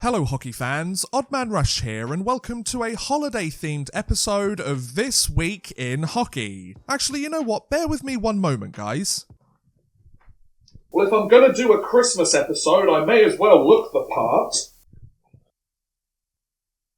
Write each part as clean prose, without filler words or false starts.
Hello hockey fans, Oddman Rush here and welcome to a holiday-themed episode of This Week in Hockey. Actually, you know what? Bear with me one moment, guys. Well, if I'm going to do a Christmas episode, I may as well look the part.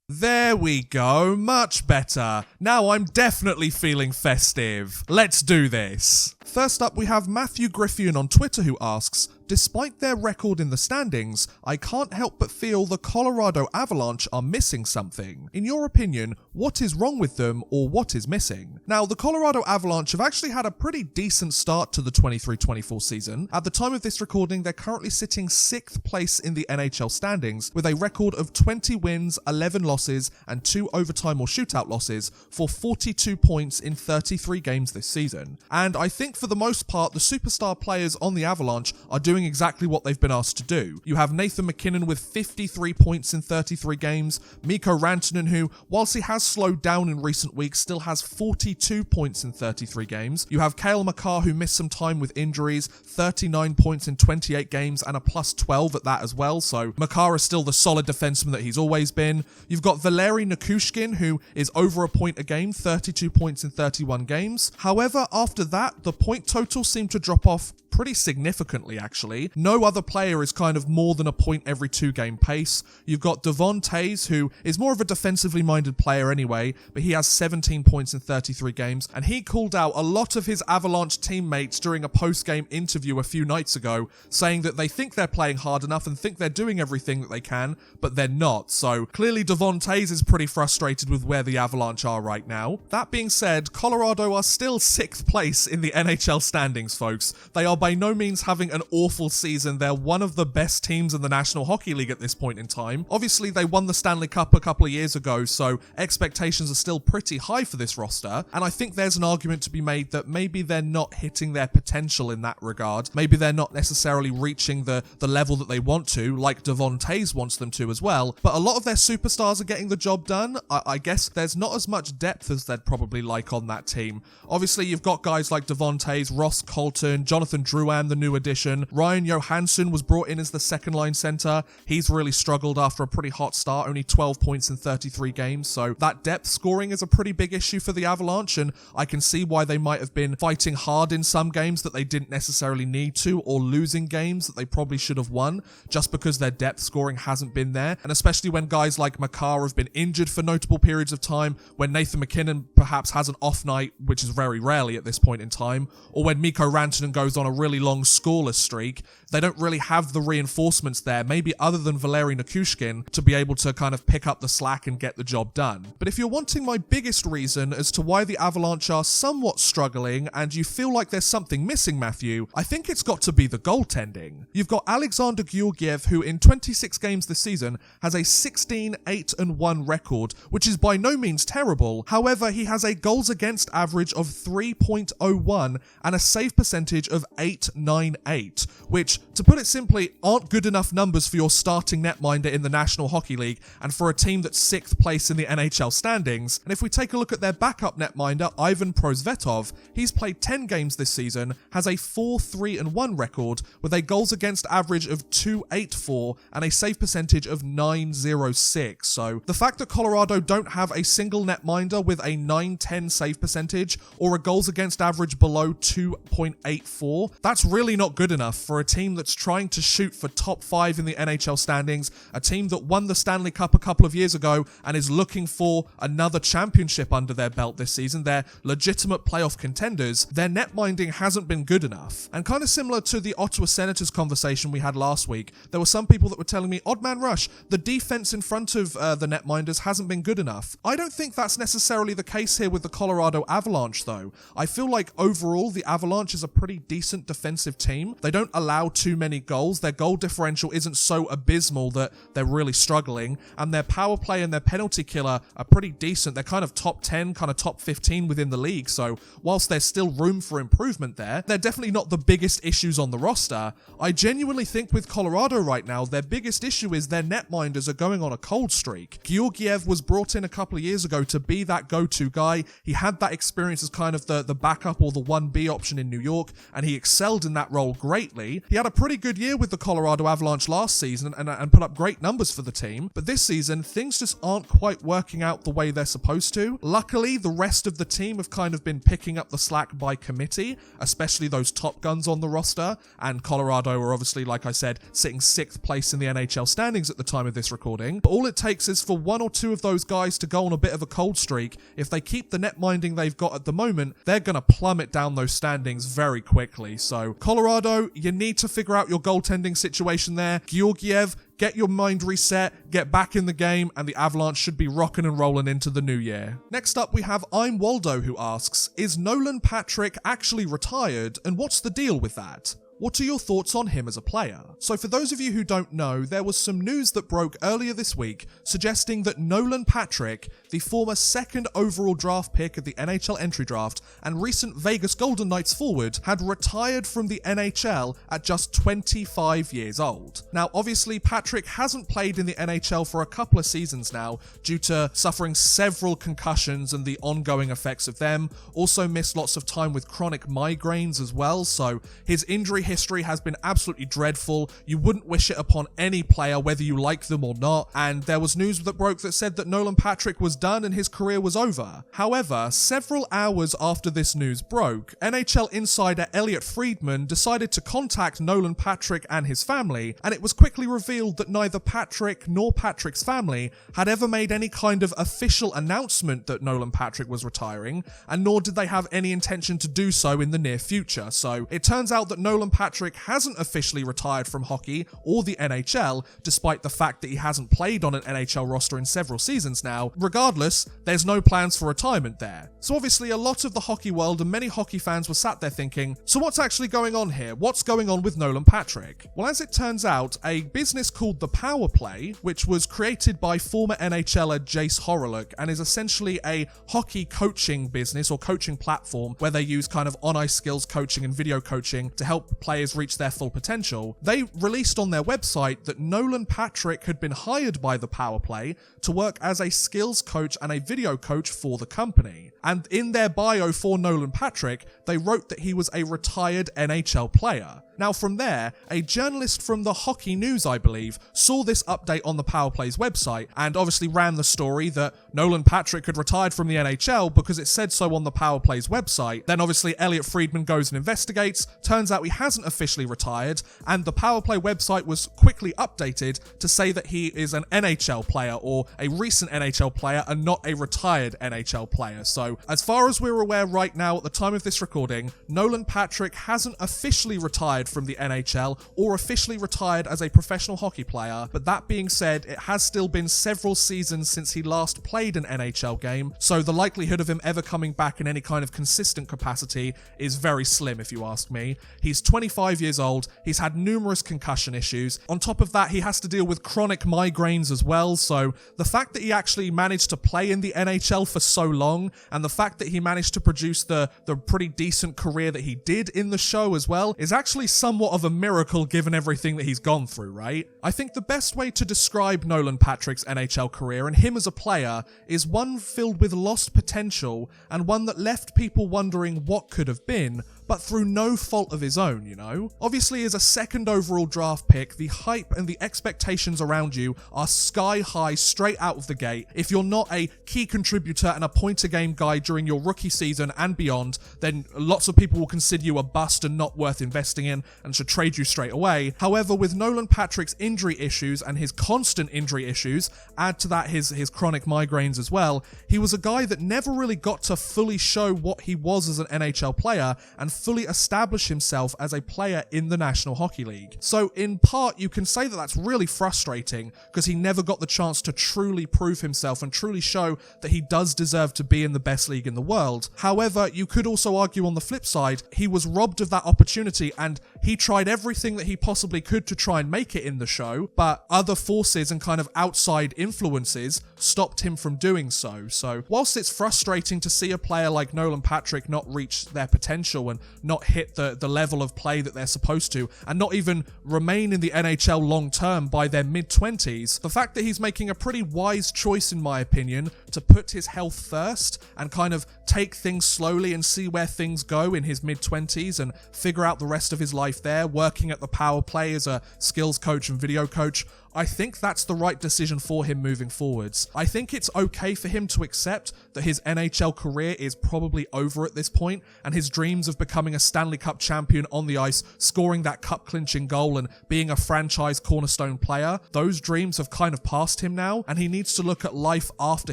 There we go, much better. Now I'm definitely feeling festive. Let's do this. First up, we have Matthew Griffin on Twitter who asks, despite their record in the standings, I can't help but feel the Colorado Avalanche are missing something. In your opinion, what is wrong with them or what is missing? Now, the Colorado Avalanche have actually had a pretty decent start to the 23-24 season. At the time of this recording, they're currently sitting 6th place in the NHL standings with a record of 20 wins, 11 losses, and 2 overtime or shootout losses for 42 points in 33 games this season. And I think for the most part, the superstar players on the Avalanche are doing exactly what they've been asked to do. You have Nathan MacKinnon with 53 points in 33 games, Mikko Rantanen who, whilst he has slowed down in recent weeks, still has 42 points in 33 games. You have Cale Makar who missed some time with injuries, 39 points in 28 games and a plus 12 at that as well, so Makar is still the solid defenseman that he's always been. You've got Valeri Nichushkin who is over a point a game, 32 points in 31 games. However, after that, the point total seemed to drop off pretty significantly actually. No other player is kind of more than a point every 2 game pace. You've got Devon Toews who is more of a defensively minded player anyway, but he has 17 points in 33 games and he called out a lot of his Avalanche teammates during a post-game interview a few nights ago saying that they think they're playing hard enough and think they're doing everything that they can, but they're not. So clearly Devon Toews is pretty frustrated with where the Avalanche are right now. That being said, Colorado are still 6th place in the NHL standings, folks. They are by no means having an awful season. They're one of the best teams in the National Hockey League at this point in time. Obviously, they won the Stanley Cup a couple of years ago, so expectations are still pretty high for this roster, and I think there's an argument to be made that maybe they're not hitting their potential in that regard. Maybe they're not necessarily reaching the level that they want to, like Devon Toews wants them to as well, but a lot of their superstars are getting the job done. I guess there's not as much depth as they'd probably like on that team. Obviously, you've got guys like Devon Toews, Ross Colton, Jonathan Drouin, the new addition. Ryan Johansson was brought in as the second line center. He's really struggled after a pretty hot start, only 12 points in 33 games, so that depth scoring is a pretty big issue for the Avalanche, and I can see why they might have been fighting hard in some games that they didn't necessarily need to, or losing games that they probably should have won, just because their depth scoring hasn't been there, and especially when guys like Makar have been injured for notable periods of time, when Nathan MacKinnon perhaps has an off night, which is very rarely at this point in time, or when Mikko Rantanen goes on a really long scoreless streak. They don't really have the reinforcements there, maybe other than Valeri Nichushkin, to be able to kind of pick up the slack and get the job done. But if you're wanting my biggest reason as to why the Avalanche are somewhat struggling and you feel like there's something missing, Matthew, I think it's got to be the goaltending. You've got Alexander Georgiev, who in 26 games this season has a 16-8-1 record, which is by no means terrible. However, he has a goals against average of 3.01 and a save percentage of 898, which, to put it simply, aren't good enough numbers for your starting netminder in the National Hockey League and for a team that's 6th place in the NHL standings. And if we take a look at their backup netminder, Ivan Prosvetov, he's played 10 games this season, has a 4-3-1 record with a goals against average of 284 and a save percentage of 906. So the fact that Colorado don't have a single netminder with a 910 save percentage or a goals against average below 2.84, that's really not good enough for a team that's trying to shoot for top 5 in the NHL standings, a team that won the Stanley Cup a couple of years ago and is looking for another championship under their belt this season. They're legitimate playoff contenders. Their netminding hasn't been good enough. And kind of similar to the Ottawa Senators conversation we had last week, there were some people that were telling me, Oddman Rush, the defense in front of the netminders hasn't been good enough. I don't think that's necessarily the case here with the Colorado Avalanche though. I feel like overall the Avalanche is a pretty decent defensive team. They don't allow too many goals. Their goal differential isn't so abysmal that they're really struggling, and their power play and their penalty killer are pretty decent. They're kind of top 10, kind of top 15 within the league, so whilst there's still room for improvement there, they're definitely not the biggest issues on the roster. I genuinely think with Colorado right now, their biggest issue is their netminders are going on a cold streak. Georgiev was brought in a couple of years ago to be that go-to guy. He had that experience as kind of the backup or the 1B 1B option in New York, and he excelled in that role greatly. He had a pretty good year with the Colorado Avalanche last season and put up great numbers for the team, but this season, things just aren't quite working out the way they're supposed to. Luckily, the rest of the team have kind of been picking up the slack by committee, especially those top guns on the roster, and Colorado are obviously, like I said, sitting 6th place in the NHL standings at the time of this recording. But all it takes is for one or two of those guys to go on a bit of a cold streak. If they keep the net minding they've got at the moment, they're going to plummet down those standings very quickly. So Colorado, you need to figure out your goaltending situation there. Georgiev, get your mind reset, get back in the game, and the Avalanche should be rocking and rolling into the new year. Next up, we have I'm Waldo, who asks, is Nolan Patrick actually retired, and what's the deal with that? What are your thoughts on him as a player? So for those of you who don't know, there was some news that broke earlier this week suggesting that Nolan Patrick, the former 2nd overall draft pick of the NHL entry draft and recent Vegas Golden Knights forward, had retired from the NHL at just 25 years old. Now obviously Patrick hasn't played in the NHL for a couple of seasons now due to suffering several concussions and the ongoing effects of them, also missed lots of time with chronic migraines as well, so his injury history has been absolutely dreadful. You wouldn't wish it upon any player, whether you like them or not, and there was news that broke that said that Nolan Patrick was done and his career was over. However, several hours after this news broke, NHL insider Elliot Friedman decided to contact Nolan Patrick and his family, and it was quickly revealed that neither Patrick nor Patrick's family had ever made any kind of official announcement that Nolan Patrick was retiring, and nor did they have any intention to do so in the near future. So it turns out that Nolan Patrick hasn't officially retired from hockey or the NHL, despite the fact that he hasn't played on an NHL roster in several seasons now. Regardless, there's no plans for retirement there. So obviously a lot of the hockey world and many hockey fans were sat there thinking, so what's actually going on here? What's going on with Nolan Patrick? Well, as it turns out, a business called The Power Play, which was created by former NHLer Jace Horowitz and is essentially a hockey coaching business or coaching platform where they use kind of on-ice skills coaching and video coaching to help players reach their full potential. They released on their website that Nolan Patrick had been hired by the Power Play to work as a skills coach and a video coach for the company. And in their bio for Nolan Patrick, they wrote that he was a retired NHL player. Now from there, a journalist from the Hockey News, I believe, saw this update on the Power Play's website and obviously ran the story that Nolan Patrick had retired from the NHL because it said so on the Power Play's website. Then obviously Elliot Friedman goes and investigates, turns out he hasn't officially retired, and the Power Play website was quickly updated to say that he is an NHL player or a recent NHL player and not a retired NHL player. So as far as we're aware right now at the time of this recording, Nolan Patrick hasn't officially retired from the NHL or officially retired as a professional hockey player, but that being said, it has still been several seasons since he last played an NHL game, so the likelihood of him ever coming back in any kind of consistent capacity is very slim if you ask me. He's 25 years old, he's had numerous concussion issues, on top of that he has to deal with chronic migraines as well, so the fact that he actually managed to play in the NHL for so long, and the fact that he managed to produce the pretty decent career that he did in the show as well, is actually somewhat of a miracle given everything that he's gone through, right? I think the best way to describe Nolan Patrick's NHL career and him as a player is one filled with lost potential and one that left people wondering what could have been, but through no fault of his own, you know? Obviously, as a 2nd overall draft pick, the hype and the expectations around you are sky high straight out of the gate. If you're not a key contributor and a point-a-game guy during your rookie season and beyond, then lots of people will consider you a bust and not worth investing in and should trade you straight away. However, with Nolan Patrick's injury issues and his constant injury issues, add to that his chronic migraines as well, he was a guy that never really got to fully show what he was as an NHL player and fully establish himself as a player in the National Hockey League. So in part, you can say that that's really frustrating because he never got the chance to truly prove himself and truly show that he does deserve to be in the best league in the world. However, you could also argue on the flip side, he was robbed of that opportunity and he tried everything that he possibly could to try and make it in the show, but other forces and kind of outside influences stopped him from doing so. So whilst it's frustrating to see a player like Nolan Patrick not reach their potential and not hit the level of play that they're supposed to, and not even remain in the NHL long term by their mid-20s. The fact that he's making a pretty wise choice, in my opinion, to put his health first and kind of take things slowly and see where things go in his mid-20s and figure out the rest of his life there, working at the power play as a skills coach and video coach. I think that's the right decision for him moving forwards. I think it's okay for him to accept that his NHL career is probably over at this point, and his dreams of becoming a Stanley Cup champion on the ice, scoring that cup-clinching goal and being a franchise cornerstone player, those dreams have kind of passed him now, and he needs to look at life after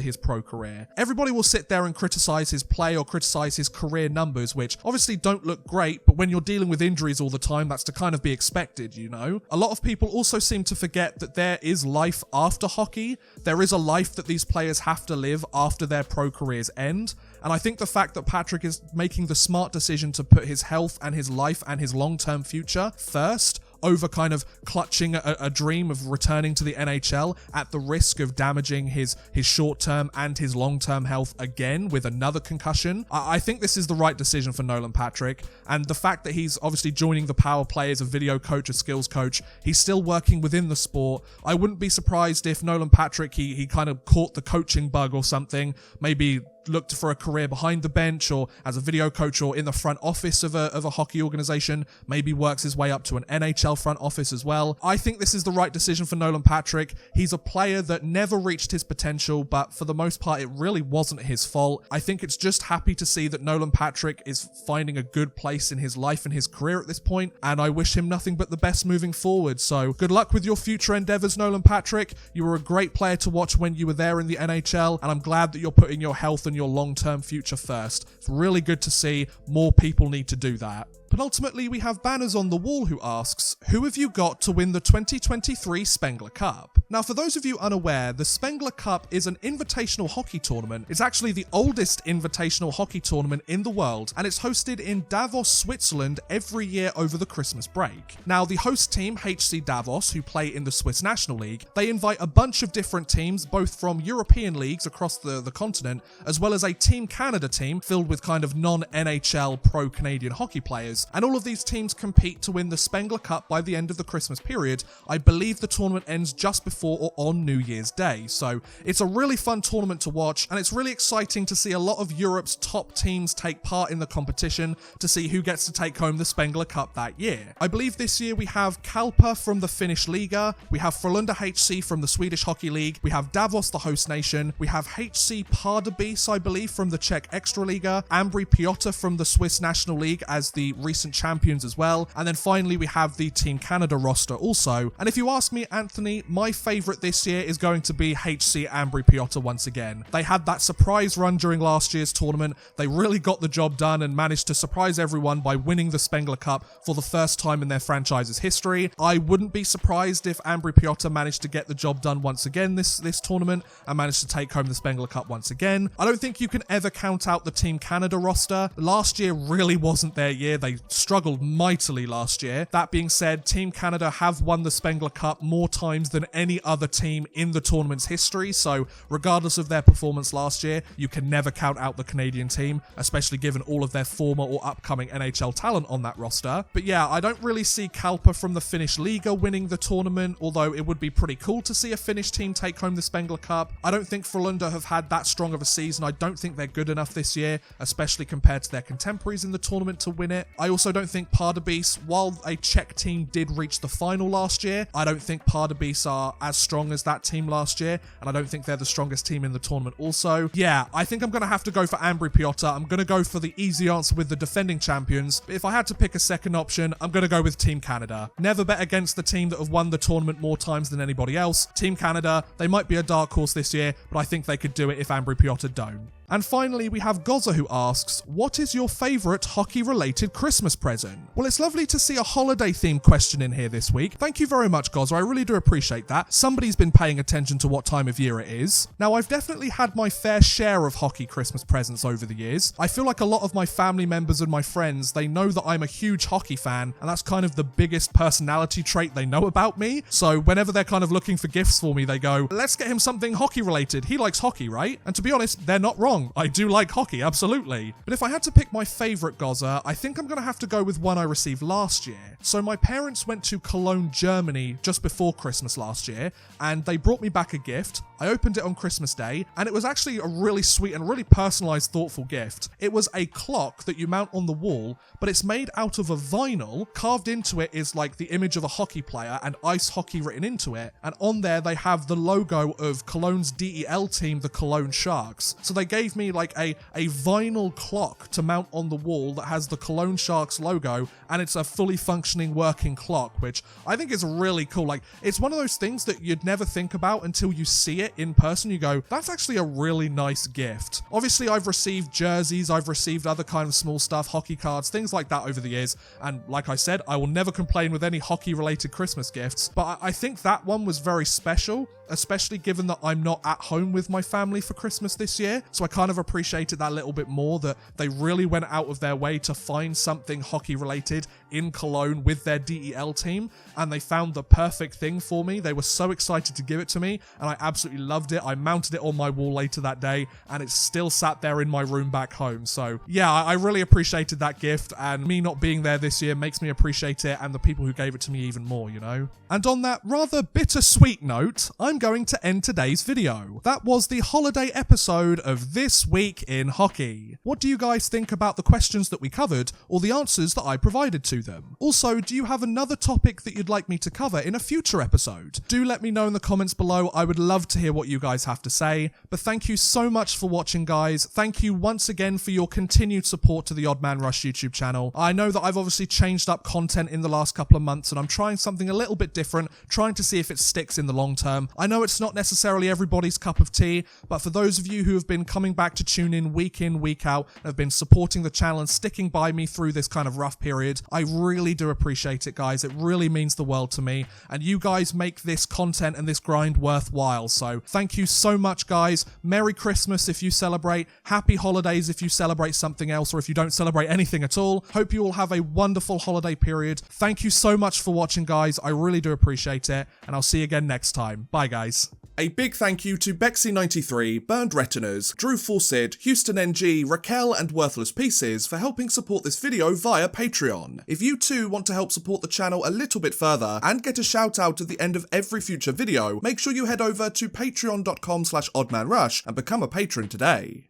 his pro career. Everybody will sit there and criticize his play or criticize his career numbers, which obviously don't look great, but when you're dealing with injuries all the time, that's to kind of be expected, you know? A lot of people also seem to forget that there is life after hockey. There is a life that these players have to live after their pro careers end. And I think the fact that Patrick is making the smart decision to put his health and his life and his long-term future first over kind of clutching a dream of returning to the NHL at the risk of damaging his short-term and his long-term health again with another concussion. I think this is the right decision for Nolan Patrick, and the fact that he's obviously joining the power play as a video coach, a skills coach, he's still working within the sport. I wouldn't be surprised if Nolan Patrick, he kind of caught the coaching bug or something, maybe looked for a career behind the bench or as a video coach or in the front office of a hockey organization, maybe works his way up to an NHL front office as well. I think this is the right decision for Nolan Patrick. He's a player that never reached his potential, but for the most part, it really wasn't his fault. I think it's just happy to see that Nolan Patrick is finding a good place in his life and his career at this point, and I wish him nothing but the best moving forward. So good luck with your future endeavors, Nolan Patrick. You were a great player to watch when you were there in the NHL, and I'm glad that you're putting your health and your long-term future first. It's really good to see. More people need to do that. Penultimately, we have Banners on the Wall who asks, who have you got to win the 2023 Spengler Cup? Now, for those of you unaware, the Spengler Cup is an invitational hockey tournament. It's actually the oldest invitational hockey tournament in the world, and it's hosted in Davos, Switzerland every year over the Christmas break. Now, the host team, HC Davos, who play in the Swiss National League, they invite a bunch of different teams, both from European leagues across the continent, as well as a Team Canada team filled with kind of non-NHL pro-Canadian hockey players. And all of these teams compete to win the Spengler Cup by the end of the Christmas period. I believe the tournament ends just before or on New Year's Day. So it's a really fun tournament to watch, and it's really exciting to see a lot of Europe's top teams take part in the competition to see who gets to take home the Spengler Cup that year. I believe this year we have Kalpa from the Finnish Liga, we have Frölunda HC from the Swedish Hockey League, we have Davos, the host nation, we have HC Pardubice, I believe, from the Czech Extraliga, Ambri Piotr from the Swiss National League as the recent champions as well, and then finally we have the Team Canada roster also. And if you ask me, Anthony, my favourite this year is going to be HC Ambri Piotr once again. They had that surprise run during last year's tournament. They really got the job done and managed to surprise everyone by winning the Spengler Cup for the first time in their franchise's history. I wouldn't be surprised if Ambri Piotr managed to get the job done once again this tournament and managed to take home the Spengler Cup once again. I don't think you can ever count out the Team Canada roster. Last year really wasn't their year. They struggled mightily last year. That being said, Team Canada have won the Spengler Cup more times than any other team in the tournament's history, so regardless of their performance last year, you can never count out the Canadian team, especially given all of their former or upcoming NHL talent on that roster. But yeah, I don't really see Kalpa from the Finnish Liga winning the tournament, although it would be pretty cool to see a Finnish team take home the Spengler Cup. I don't think Frölunda have had that strong of a season. I don't think they're good enough this year, especially compared to their contemporaries in the tournament to win it. I also don't think Pardubice, while a Czech team did reach the final last year, I don't think Pardubice are as strong as that team last year, and I don't think they're the strongest team in the tournament also. Yeah, I think I'm going to have to go for Ambri Piotr. I'm going to go for the easy answer with the defending champions, but if I had to pick a second option, I'm going to go with Team Canada. Never bet against the team that have won the tournament more times than anybody else. Team Canada, they might be a dark horse this year, but I think they could do it if Ambri Piotr don't. And finally, we have Goza who asks, what is your favourite hockey-related Christmas present? Well, it's lovely to see a holiday-themed question in here this week. Thank you very much, Goza. I really do appreciate that. Somebody's been paying attention to what time of year it is. Now, I've definitely had my fair share of hockey Christmas presents over the years. I feel like a lot of my family members and my friends, they know that I'm a huge hockey fan, and that's kind of the biggest personality trait they know about me. So whenever they're kind of looking for gifts for me, they go, let's get him something hockey-related. He likes hockey, right? And to be honest, they're not wrong. wrong. I do like hockey, absolutely. But if I had to pick my favourite Gozza, I think I'm going to have to go with one I received last year. So my parents went to Cologne, Germany just before Christmas last year, and they brought me back a gift. I opened it on Christmas Day, and it was actually a really sweet and really personalised, thoughtful gift. It was a clock that you mount on the wall, but it's made out of a vinyl. Carved into it is like the image of a hockey player and ice hockey written into it, and on there they have the logo of Cologne's DEL team, the Cologne Sharks. So they gave me like a vinyl clock to mount on the wall that has the Cologne Sharks logo, and it's a fully functioning working clock, which I think is really cool. Like, it's one of those things that you'd never think about until you see it in person. You go, that's actually a really nice gift. Obviously, I've received jerseys, I've received other kind of small stuff, hockey cards, things like that over the years, and like I said, I will never complain with any hockey-related Christmas gifts, but I think that one was very special, especially given that I'm not at home with my family for Christmas this year, so I kind of appreciated that a little bit more, that they really went out of their way to find something hockey-related in Cologne with their DEL team, and they found the perfect thing for me. They were so excited to give it to me, and I absolutely loved it. I mounted it on my wall later that day, and it's still sat there in my room back home. So yeah, I really appreciated that gift, and me not being there this year makes me appreciate it, and the people who gave it to me even more, you know? And on that rather bittersweet note, I'm going to end today's video. That was the holiday episode of This Week in Hockey. What do you guys think about the questions that we covered, or the answers that I provided to them? Also, do you have another topic that you'd like me to cover in a future episode? Do let me know in the comments below. I would love to hear what you guys have to say. But thank you so much for watching, guys. Thank you once again for your continued support to the Odd Man Rush YouTube channel. I know that I've obviously changed up content in the last couple of months, and I'm trying something a little bit different, trying to see if it sticks in the long term. I know it's not necessarily everybody's cup of tea, but for those of you who have been coming back to tune in, week out, and have been supporting the channel and sticking by me through this kind of rough period, I really do appreciate it, guys. It really means the world to me, and you guys make this content and this grind worthwhile, so thank you so much, guys. Merry Christmas if you celebrate, happy holidays if you celebrate something else, or if you don't celebrate anything at all. Hope you all have a wonderful holiday period. Thank you so much for watching, guys. I really do appreciate it, and I'll see you again next time. Bye, guys. A big thank you to Bexy93, Burned Retinas, Drew Fawcett, Houston NG, Raquel and Worthless Pieces for helping support this video via Patreon. If you too want to help support the channel a little bit further and get a shout out at the end of every future video, make sure you head over to patreon.com/oddmanrush and become a patron today.